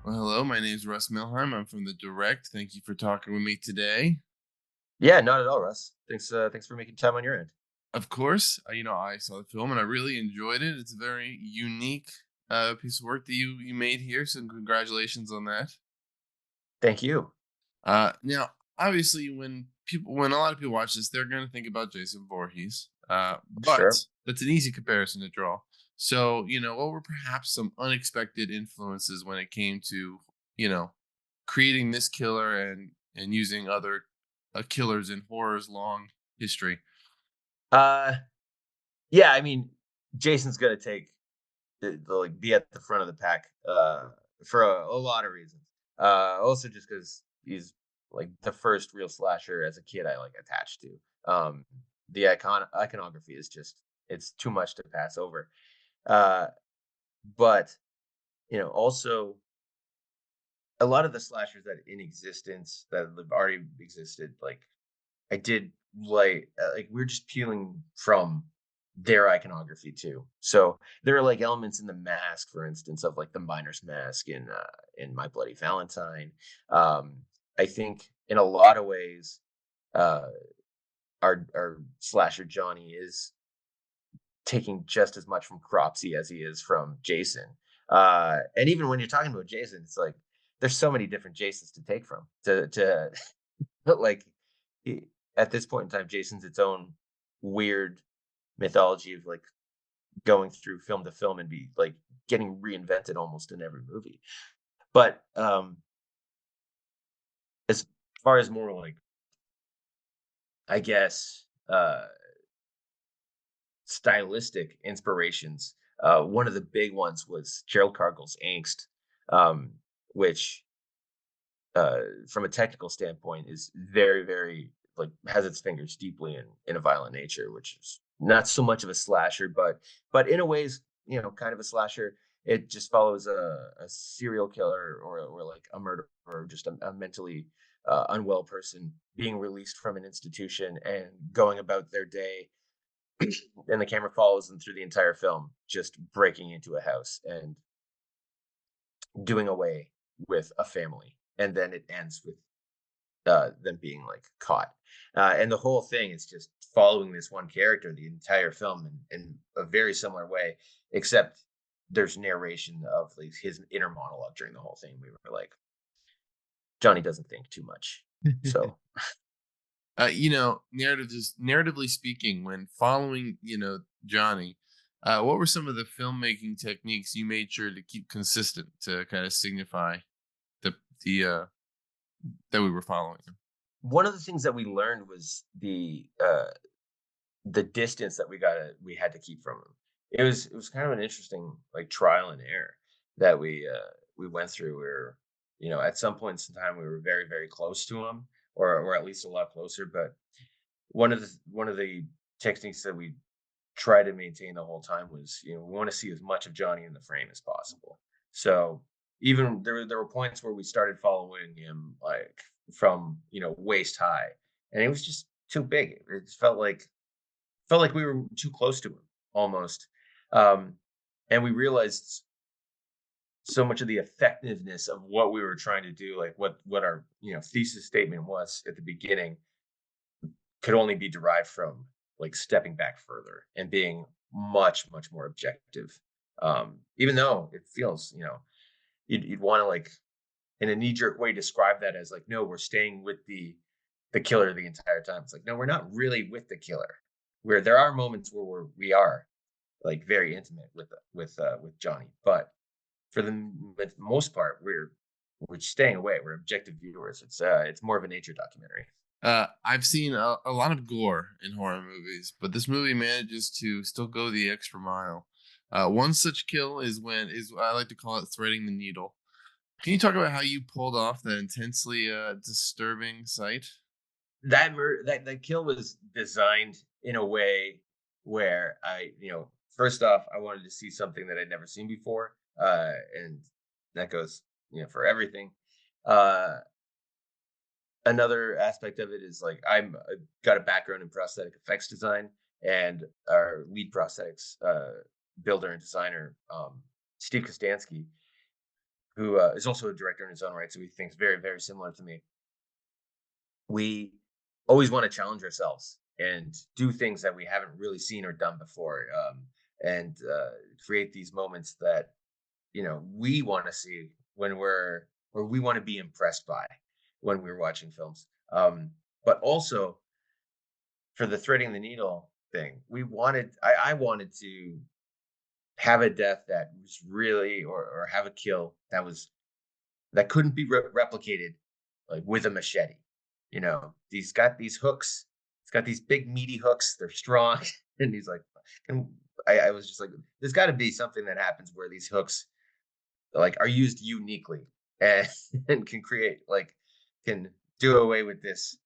Well, hello, my name is Russ Milheim. I'm from The Direct. Thank you for talking with me today. Yeah, not at all, Russ. Thanks for making time on your end. Of course, I saw the film and I really enjoyed it. It's a very unique piece of work that you made here, so congratulations on that. Thank you. Now, obviously, when a lot of people watch this, they're going to think about Jason Voorhees, but Sure. that's an easy comparison to draw. So, what were perhaps some unexpected influences when it came to you know creating this killer and using other killers in horror's long history? Uh, yeah, I mean, Jason's gonna take like be at the front of the pack for a lot of reasons. Also just because he's like the first real slasher as a kid I like attached to. The iconography is just it's too much to pass over. Uh, but also a lot of the slashers that in existence that have already existed, like I did like we're just peeling from their iconography too. So there are like elements in the mask, for instance, of like the miner's mask in My Bloody Valentine. Um, I think in a lot of ways, uh, our slasher Johnny is taking just as much from Cropsy as he is from Jason. And even when you're talking about Jason, it's like there's so many different Jasons to take from to but like he, at this point in time, Jason's its own weird mythology of like going through film to film and be like getting reinvented almost in every movie. But as far as more like I guess stylistic inspirations, one of the big ones was Gerald Cargill's Angst, um, which from a technical standpoint is very like has its fingers deeply in a violent nature, which is not so much of a slasher, but in a ways, kind of a slasher. It just follows a serial killer or like a murderer or just a mentally unwell person being released from an institution and going about their day, and the camera follows them through the entire film, just breaking into a house and doing away with a family, and then it ends with them being like caught. And the whole thing is just following this one character the entire film in a very similar way, except there's narration of like his inner monologue during the whole thing. We were like, Johnny doesn't think too much. So Narratively speaking, when following, Johnny, what were some of the filmmaking techniques you made sure to keep consistent to kind of signify the that we were following him? one of the things that we learned was the distance that we had to keep from him. It was kind of an interesting like trial and error that we went through where at some points in time we were very close to him, or at least a lot closer. But one of the techniques that we try to maintain the whole time was we want to see as much of Johnny in the frame as possible. So even there were points where we started following him like from waist high, and it was just too big. It felt like we were too close to him almost. Um, and we realized so much of the effectiveness of what we were trying to do, like what our thesis statement was at the beginning, could only be derived from like stepping back further and being much more objective. Even though it feels, you'd want to like in a knee jerk way describe that as like, no, we're staying with the killer the entire time. It's like, no, we're not really with the killer. Where there are moments where we are like very intimate with Johnny, but for the most part, we're staying away. We're objective viewers. It's more of a nature documentary. I've seen a lot of gore in horror movies, but this movie manages to still go the extra mile. One such kill is I like to call it threading the needle. Can you talk about how you pulled off that intensely disturbing sight? That kill was designed in a way where first off, I wanted to see something that I'd never seen before, and that goes for everything. Uh, Another aspect of it is like got a background in prosthetic effects design, and our lead prosthetics builder and designer, Steve Kostansky, who is also a director in his own right, so he thinks very, very similar to me. We always want to challenge ourselves and do things that we haven't really seen or done before, and create these moments that we want to see when we're or we want to be impressed by when we're watching films. But also for the threading the needle thing, I wanted to have a death that was really, or have a kill that couldn't be replicated, like with a machete. He's got these hooks. He's got these big meaty hooks. They're strong, and he's like, can, I was just like, there's got to be something that happens where these hooks like are used uniquely and and can do away with this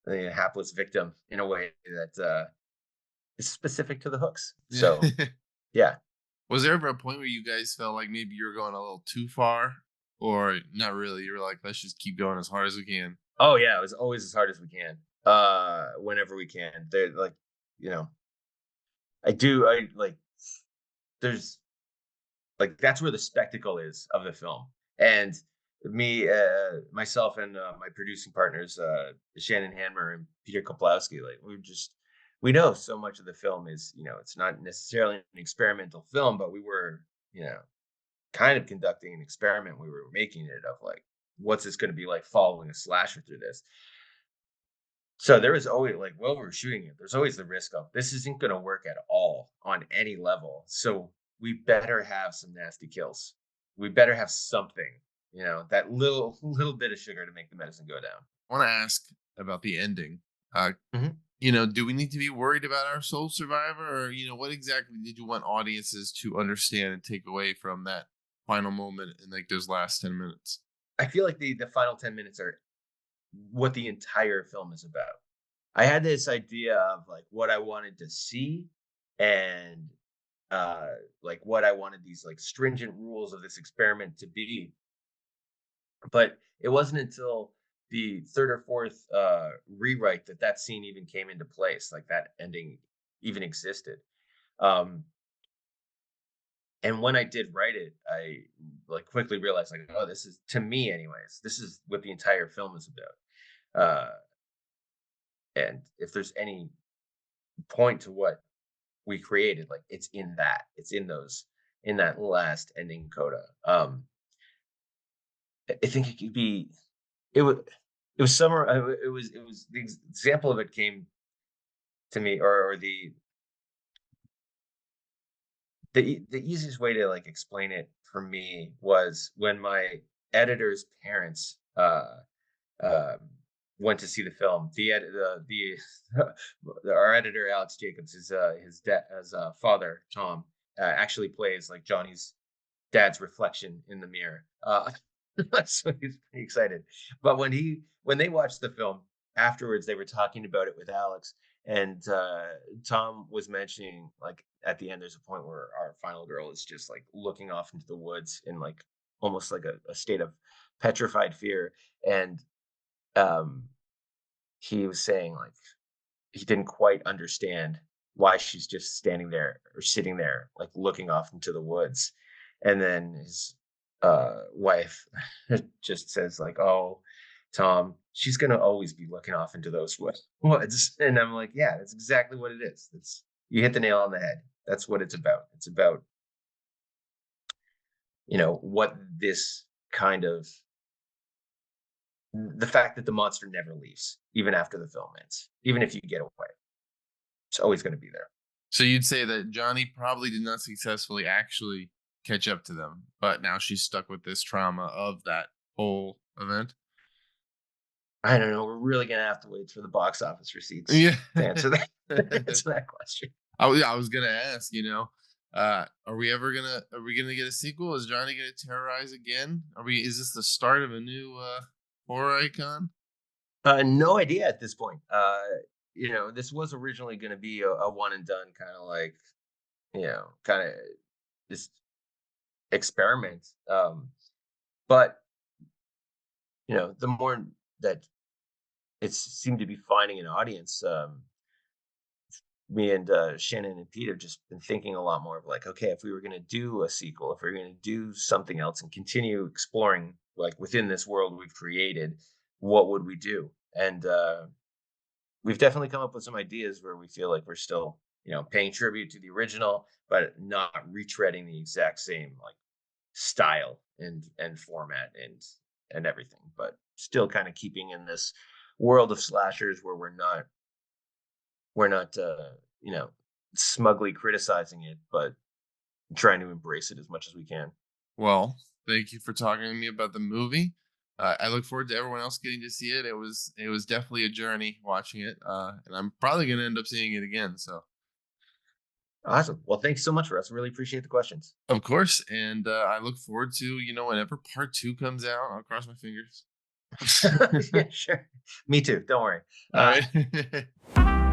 hapless victim in a way that is specific to the hooks. So Yeah. yeah. Was there ever a point where you guys felt like maybe you were going a little too far, or not really? You were like, let's just keep going as hard as we can. Oh yeah, it was always as hard as we can. Whenever we can. They're like, you know, I like there's like that's where the spectacle is of the film. And me, myself, and my producing partners, Shannon Hanmer and Peter Koplowski, like we know so much of the film is, it's not necessarily an experimental film, but we were, kind of conducting an experiment. We were making it of like, what's this going to be like following a slasher through this? So there was always like, while we were shooting it, there's always the risk of this isn't going to work at all on any level. So we better have some nasty kills. We better have something, that little bit of sugar to make the medicine go down. I want to ask about the ending. Uh, Mhm. do we need to be worried about our sole survivor, or what exactly did you want audiences to understand and take away from that final moment in like those last 10 minutes? I feel like the final 10 minutes are what the entire film is about. I had this idea of like what I wanted to see, and uh like what I wanted these like stringent rules of this experiment to be. But it wasn't until the third or fourth rewrite that that scene even came into place, like that ending even existed. Um and when I did write it, I like quickly realized like, oh, this is, to me anyways, this is what the entire film is about. And if there's any point to what we created, like it's in those, in that last ending coda. I think it could be, it was it was summer. It was the example of it came to me, or the easiest way to like explain it for me was when my editor's parents uh went to see the film. Our editor Alex Jacobs, his dad, his father Tom, actually plays like Johnny's dad's reflection in the mirror. So he's pretty excited. But when they watched the film afterwards, they were talking about it with Alex, and Tom was mentioning like at the end, there's a point where our final girl is just like looking off into the woods in like almost like a state of petrified fear, and um, he was saying like he didn't quite understand why she's just standing there or sitting there, like looking off into the woods. And then his wife just says, like, "Oh, Tom, she's gonna always be looking off into those woods." And I'm like, "Yeah, that's exactly what it is. That's You hit the nail on the head. That's what it's about. It's about what this kind of the fact that the monster never leaves, even after the film ends, even if you get away, it's always going to be there." So you'd say that Johnny probably did not successfully actually catch up to them, but now she's stuck with this trauma of that whole event. I don't know. We're really gonna have to wait for the box office receipts Yeah. to answer that answer that question. Yeah, I was gonna ask, are we gonna get a sequel? Is Johnny gonna terrorize again? Is this the start of a new horror icon? No idea at this point. This was originally going to be a one and done kind of like, kind of this experiment. But the more that it seemed to be finding an audience, me and Shannon and Pete have just been thinking a lot more of like, okay, if we were going to do a sequel, if we are going to do something else and continue exploring like within this world we've created, what would we do? And we've definitely come up with some ideas where we feel like we're still, paying tribute to the original, but not retreading the exact same like style and format and everything, but still kind of keeping in this world of slashers where we're not smugly criticizing it, but trying to embrace it as much as we can. Well, thank you for talking to me about the movie. I look forward to everyone else getting to see it. It was definitely a journey watching it, and I'm probably going to end up seeing it again. So, Awesome. Well, thanks so much, Russ. Really appreciate the questions. of course, and I look forward to whenever part two comes out. I'll cross my fingers. Yeah, sure. Me too. Don't worry. All Uh, right.